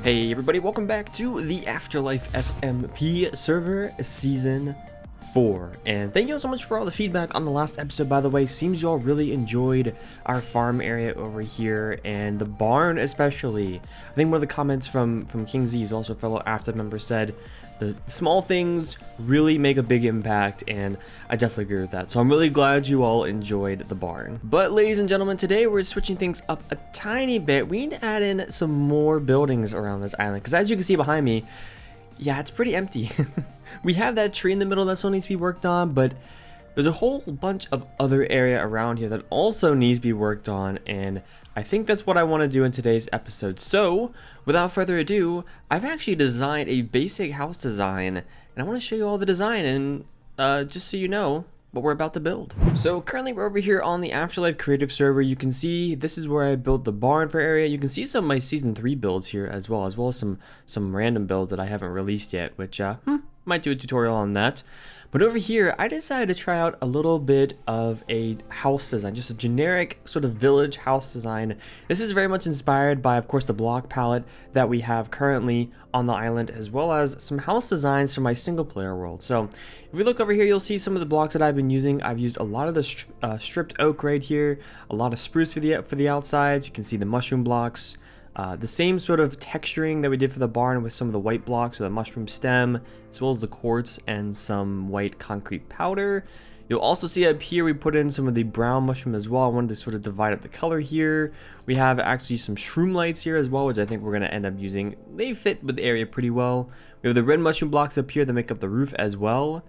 Hey everybody, welcome back to the AfterLife SMP server season 4. And thank you all so much for all the feedback on the last episode, by the way. Seems you all really enjoyed our farm area over here and the barn especially. I think one of the comments from King Z, who's also a fellow After member, said the small things really make a big impact, and I definitely agree with that. So I'm really glad you all enjoyed the barn. But ladies and gentlemen, today we're switching things up a tiny bit. We need to add in some more buildings around this island, because as you can see behind me, yeah, it's pretty empty. We have that tree in the middle that still needs to be worked on, but there's a whole bunch of other area around here that also needs to be worked on, and I think that's what I want to do in today's episode. So without further ado, I've actually designed a basic house design, and I want to show you all the design and just so you know what we're about to build. So currently we're over here on the AfterLife creative server. You can see this is where I built the barn for area. You can see some of my season 3 builds here as well as some random builds that I haven't released yet, which might do a tutorial on that. But over here, I decided to try out a little bit of a house design, just a generic sort of village house design. This is very much inspired by, of course, the block palette that we have currently on the island, as well as some house designs from my single player world. So if we look over here, you'll see some of the blocks that I've been using. I've used a lot of the stripped oak right here, a lot of spruce for the outsides. You can see the mushroom blocks. The same sort of texturing that we did for the barn with some of the white blocks, or the mushroom stem, as well as the quartz and some white concrete powder. You'll also see up here we put in some of the brown mushroom as well. I wanted to sort of divide up the color here. We have actually some shroom lights here as well, which I think we're going to end up using. They fit with the area pretty well. We have the red mushroom blocks up here that make up the roof as well.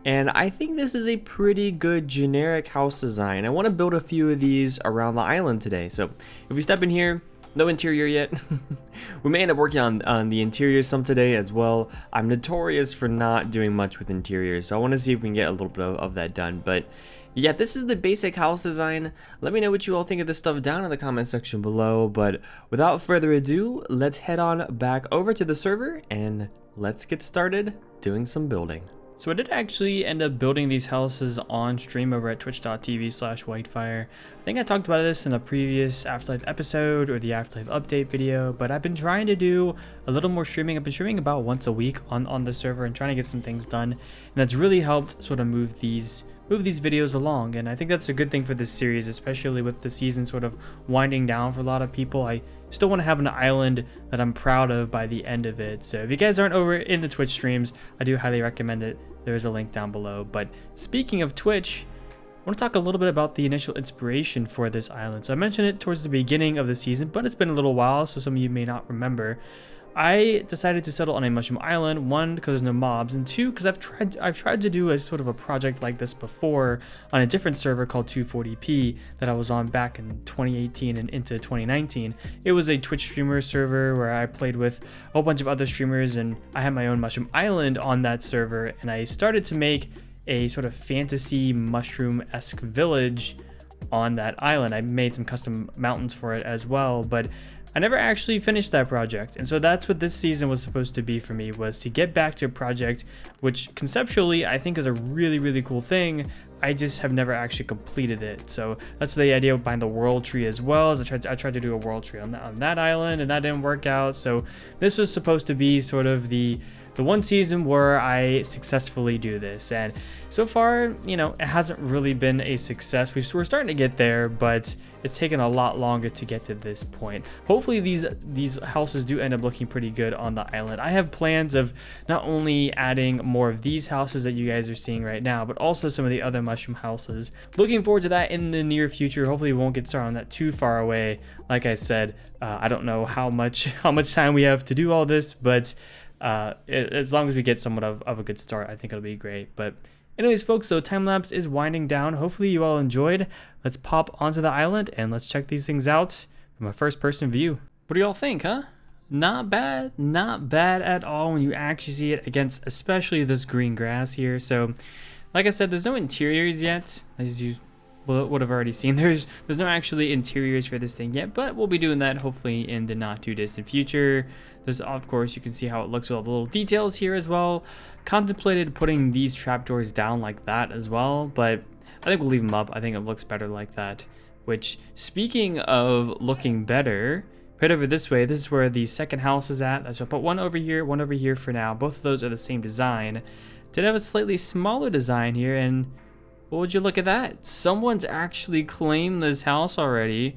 And I think this is a pretty good generic house design. I want to build a few of these around the island today. So if we step in here, no interior yet. We may end up working on the interior some today as well. I'm notorious for not doing much with interiors, so I want to see if we can get a little bit of that done. But yeah, this is the basic house design. Let me know what you all think of this stuff down in the comment section below. But without further ado, let's head on back over to the server and let's get started doing some building. So I did actually end up building these houses on stream over at twitch.tv/WhiteFyr. I think I talked about this in a previous AfterLife episode or the AfterLife update video, but I've been trying to do a little more streaming. I've been streaming about once a week on the server and trying to get some things done, and that's really helped sort of move these videos along. And I think that's a good thing for this series, especially with the season sort of winding down for a lot of people. I still want to have an island that I'm proud of by the end of it. So if you guys aren't over in the Twitch streams, I do highly recommend it. There's a link down below. But speaking of Twitch, I want to talk a little bit about the initial inspiration for this island. So I mentioned it towards the beginning of the season, but it's been a little while, so some of you may not remember. I decided to settle on a mushroom island, one, because there's no mobs, and two, because I've tried to do a sort of a project like this before on a different server called 240p that I was on back in 2018 and into 2019. It was a Twitch streamer server where I played with a whole bunch of other streamers, and I had my own mushroom island on that server, and I started to make a sort of fantasy mushroom-esque village on that island. I made some custom mountains for it as well, but I never actually finished that project. And so that's what this season was supposed to be for me, was to get back to a project which conceptually I think is a really, really cool thing. I just have never actually completed it. So that's the idea behind the world tree as well. As I tried to do a world tree on that island, and that didn't work out. So this was supposed to be sort of the one season where I successfully do this. And so far, you know, it hasn't really been a success. We're starting to get there, but it's taken a lot longer to get to this point. Hopefully these houses do end up looking pretty good on the island. I have plans of not only adding more of these houses that you guys are seeing right now, but also some of the other mushroom houses. Looking forward to that in the near future. Hopefully we won't get started on that too far away. Like I said, I don't know how much time we have to do all this, but as long as we get somewhat of a good start, I think it'll be great. But anyways, folks, so time lapse is winding down. Hopefully you all enjoyed. Let's pop onto the island and let's check these things out from a first person view. What do y'all think, huh? Not bad at all when you actually see it against especially this green grass here. So like I said, there's no interiors yet, as you would have already seen. There's no actually interiors for this thing yet, but we'll be doing that hopefully in the not too distant future. There's, of course, you can see how it looks with all the little details here as well. Contemplated putting these trapdoors down like that as well, but I think we'll leave them up. I think it looks better like that. Which, speaking of looking better, head over this way. This is where the second house is at. So I'll put one over here for now. Both of those are the same design. Did have a slightly smaller design here, and what would you look at that? Someone's actually claimed this house already.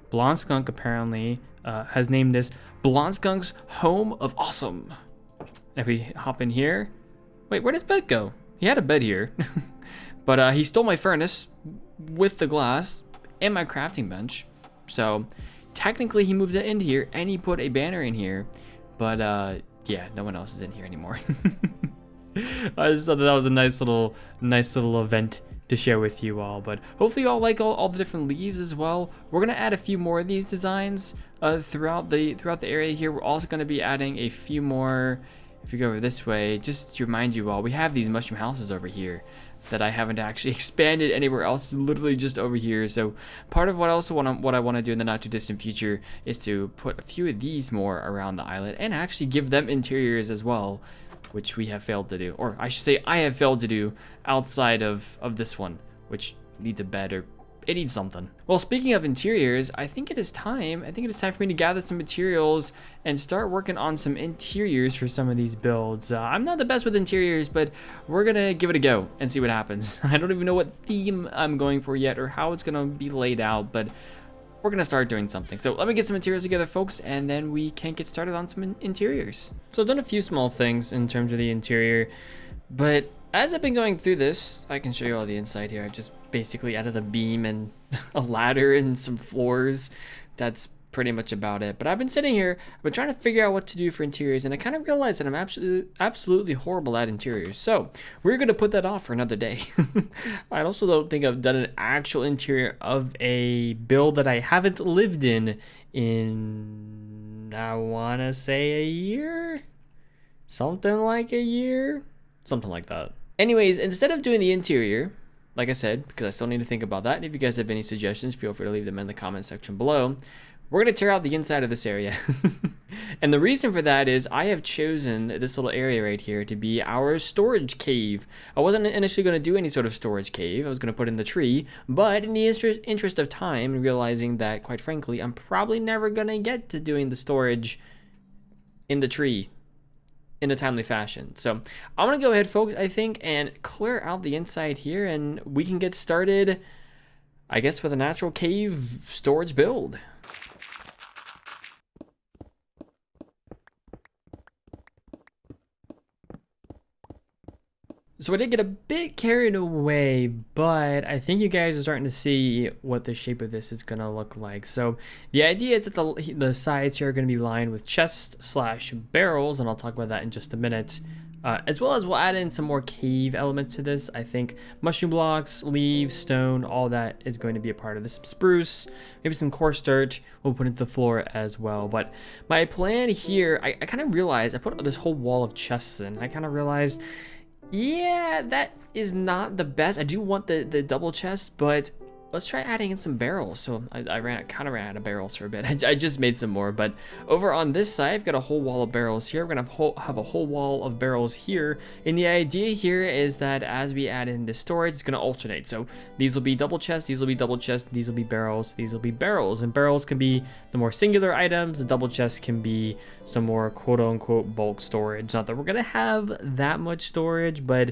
Blonde Skunk apparently has named this Blonde Skunk's Home of Awesome. If we hop in here, wait, where does bed go? He had a bed here, but he stole my furnace with the glass and my crafting bench. So technically he moved it in here and he put a banner in here, but yeah, no one else is in here anymore. I just thought that was a nice little event to share with you all, but hopefully you all like all the different leaves as well. We're gonna add a few more of these designs throughout the area here. We're also gonna be adding a few more. If you go over this way, just to remind you all, we have these mushroom houses over here that I haven't actually expanded anywhere else. It's literally just over here. So part of what I want to do in the not too distant future is to put a few of these more around the island and actually give them interiors as well, which we have failed to do, or I should say I have failed to do outside of this one, which needs a bed, or it needs something. Well, speaking of interiors, I think it is time for me to gather some materials and start working on some interiors for some of these builds. I'm not the best with interiors, but we're gonna give it a go and see what happens. I don't even know what theme I'm going for yet or how it's gonna be laid out, but we're gonna start doing something. So let me get some materials together, folks, and then we can get started on some interiors. So I've done a few small things in terms of the interior, but as I've been going through this, I can show you all the inside here. I've just basically added a beam and a ladder and some floors. That's pretty much about it. But I've been sitting here, I've been trying to figure out what to do for interiors, and I kind of realized that I'm absolutely horrible at interiors. So we're going to put that off for another day. I also don't think I've done an actual interior of a build that I haven't lived in I want to say a year? Something like a year? Something like that. Anyways, instead of doing the interior, like I said, because I still need to think about that, and if you guys have any suggestions, feel free to leave them in the comment section below. We're going to tear out the inside of this area. And the reason for that is I have chosen this little area right here to be our storage cave. I wasn't initially going to do any sort of storage cave. I was going to put in the tree, but in the interest of time and realizing that, quite frankly, I'm probably never going to get to doing the storage in the tree in a timely fashion. So I'm gonna go ahead, folks, I think, and clear out the inside here, and we can get started, I guess, with a natural cave storage build. So I did get a bit carried away, but I think you guys are starting to see what the shape of this is gonna look like. So the idea is that the sides here are gonna be lined with chests/barrels, and I'll talk about that in just a minute. As well as we'll add in some more cave elements to this. I think mushroom blocks, leaves, stone, all that is going to be a part of this. Spruce, maybe some coarse dirt we'll put into the floor as well. But my plan here, I kind of realized, I put this whole wall of chests in. I kind of realized, yeah, that is not the best. I do want the double chest, but let's try adding in some barrels. So I kind of ran out of barrels for a bit. I just made some more, but over on this side, I've got a whole wall of barrels here. We're gonna have a whole wall of barrels here. And the idea here is that as we add in the storage, it's gonna alternate. So these will be double chests, these will be double chests, these will be barrels, these will be barrels. And barrels can be the more singular items. The double chests can be some more quote unquote bulk storage. Not that we're gonna have that much storage, but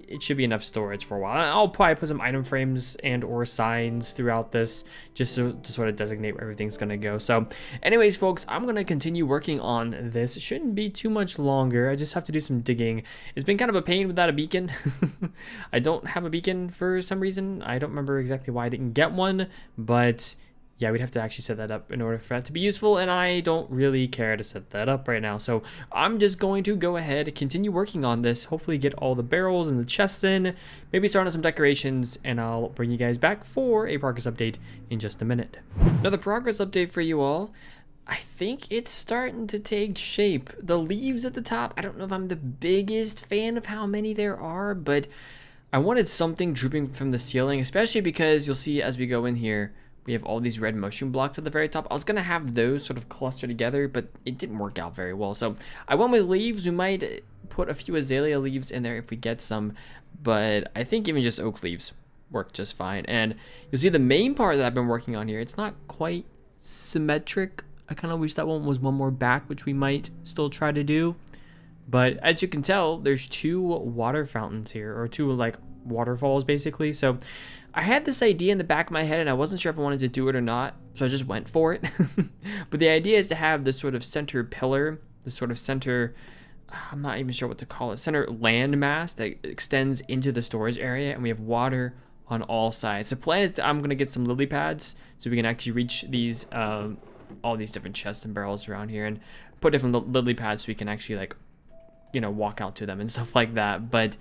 it should be enough storage for a while. I'll probably put some item frames and or signs throughout this just to sort of designate where everything's gonna go. So anyways, folks, I'm gonna continue working on this. It shouldn't be too much longer. I just have to do some digging. It's been kind of a pain without a beacon. I don't have a beacon for some reason. I don't remember exactly why I didn't get one, but yeah, we'd have to actually set that up in order for that to be useful, and I don't really care to set that up right now. So I'm just going to go ahead, continue working on this, hopefully get all the barrels and the chests in, maybe start on some decorations, and I'll bring you guys back for a progress update in just a minute. Another progress update for you all. I think it's starting to take shape. The leaves at the top, I don't know if I'm the biggest fan of how many there are, but I wanted something drooping from the ceiling, especially because you'll see as we go in here, we have all these red mushroom blocks at the very top. I was gonna have those sort of cluster together, but it didn't work out very well. So I went with leaves. We might put a few azalea leaves in there if we get some, but I think even just oak leaves work just fine. And you'll see the main part that I've been working on here, it's not quite symmetric. I kind of wish that one was one more back, which we might still try to do. But as you can tell, there's 2 water fountains here, or 2 like waterfalls basically. So I had this idea in the back of my head and I wasn't sure if I wanted to do it or not, so I just went for it. But the idea is to have this sort of center pillar, this sort of center, I'm not even sure what to call it, center landmass that extends into the storage area, and we have water on all sides. The plan is that I'm going to get some lily pads so we can actually reach these, all these different chests and barrels around here, and put different lily pads so we can actually, like, you know, walk out to them and stuff like that. But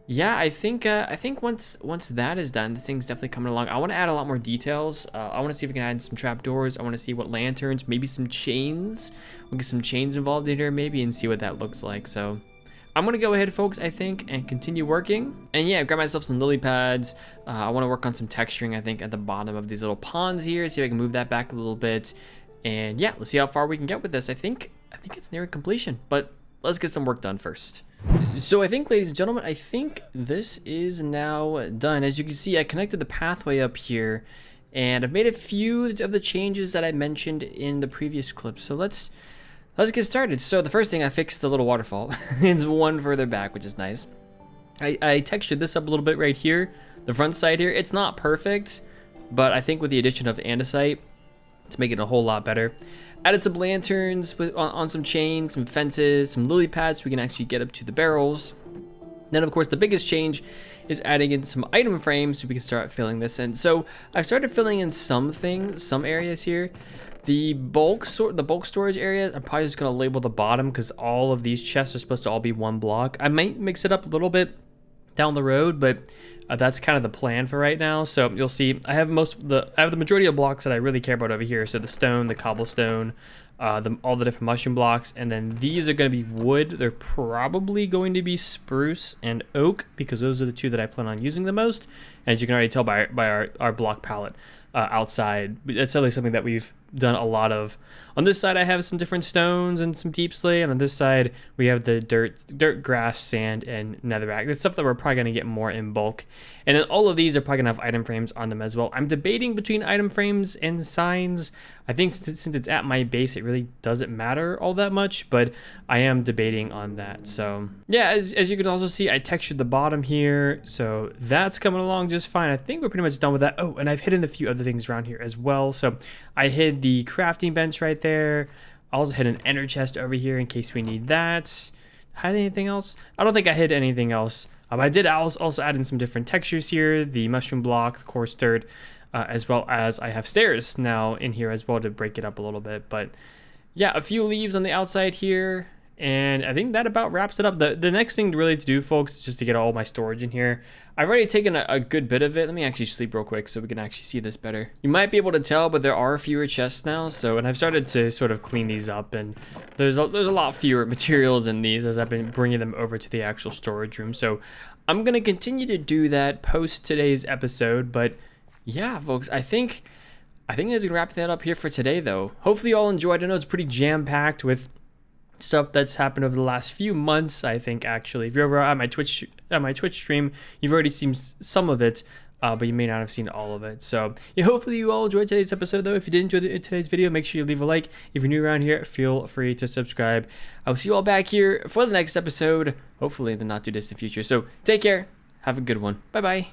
yeah, I think once that is done, this thing's definitely coming along. I want to add a lot more details. I want to see if we can add some trapdoors. I want to see what lanterns, maybe some chains. We'll get some chains involved in here maybe and see what that looks like. So I'm going to go ahead, folks, I think, and continue working. And yeah, grab myself some lily pads. I want to work on some texturing, I think, at the bottom of these little ponds here. See if I can move that back a little bit. And yeah, let's see how far we can get with this. I think it's nearing completion, but let's get some work done first. So I think, ladies and gentlemen, I think this is now done. As you can see, I connected the pathway up here, and I've made a few of the changes that I mentioned in the previous clip. So let's get started. So the first thing, I fixed the little waterfall. It's one further back, which is nice. I textured this up a little bit right here, the front side here. It's not perfect, but I think with the addition of andesite, it's making it a whole lot better. Added some lanterns on some chains, some fences, some lily pads so we can actually get up to the barrels. Then, of course, the biggest change is adding in some item frames so we can start filling this in. So I've started filling in some things, some areas here. The bulk storage areas, I'm probably just going to label the bottom because all of these chests are supposed to all be one block. I might mix it up a little bit down the road, but that's kind of the plan for right now. So you'll see I have the majority of blocks that I really care about over here. So the stone, the cobblestone, all the different mushroom blocks, and then these are going to be wood. They're probably going to be spruce and oak because those are the 2 that I plan on using the most. As you can already tell by our block palette outside, it's at least something that we've done a lot of. On this side, I have some different stones and some deep slate, and on this side, we have the dirt, grass, sand, and netherrack. That's stuff that we're probably going to get more in bulk. And then all of these are probably going to have item frames on them as well. I'm debating between item frames and signs. I think since it's at my base, it really doesn't matter all that much, but I am debating on that. So yeah, as you can also see, I textured the bottom here, so that's coming along just fine. I think we're pretty much done with that. Oh, and I've hidden a few other things around here as well. So I hid the crafting bench right there. I also hid an ender chest over here in case we need that. Hide anything else? I don't think I hid anything else. I did also add in some different textures here, the mushroom block, the coarse dirt, as well as I have stairs now in here as well to break it up a little bit. But yeah, a few leaves on the outside here, and I think that about wraps it up. The next thing really to do, folks, is just to get all my storage in here. I've already taken a good bit of it. Let me actually sleep real quick so we can actually see this better. You might be able to tell, but there are fewer chests now. And I've started to sort of clean these up, and there's a lot fewer materials in these as I've been bringing them over to the actual storage room. So I'm gonna continue to do that post today's episode. But yeah, folks, I think that's gonna wrap that up here for today, though. Hopefully you all enjoyed. I know it's pretty jam-packed with stuff that's happened over the last few months. I think actually, if you're over at my Twitch stream, you've already seen some of it, but you may not have seen all of it. So yeah, hopefully you all enjoyed today's episode, though. If you did enjoy today's video, make sure you leave a like. If you're new around here, feel free to subscribe. I will see you all back here for the next episode, hopefully in the not too distant future. So take care, have a good one, bye bye.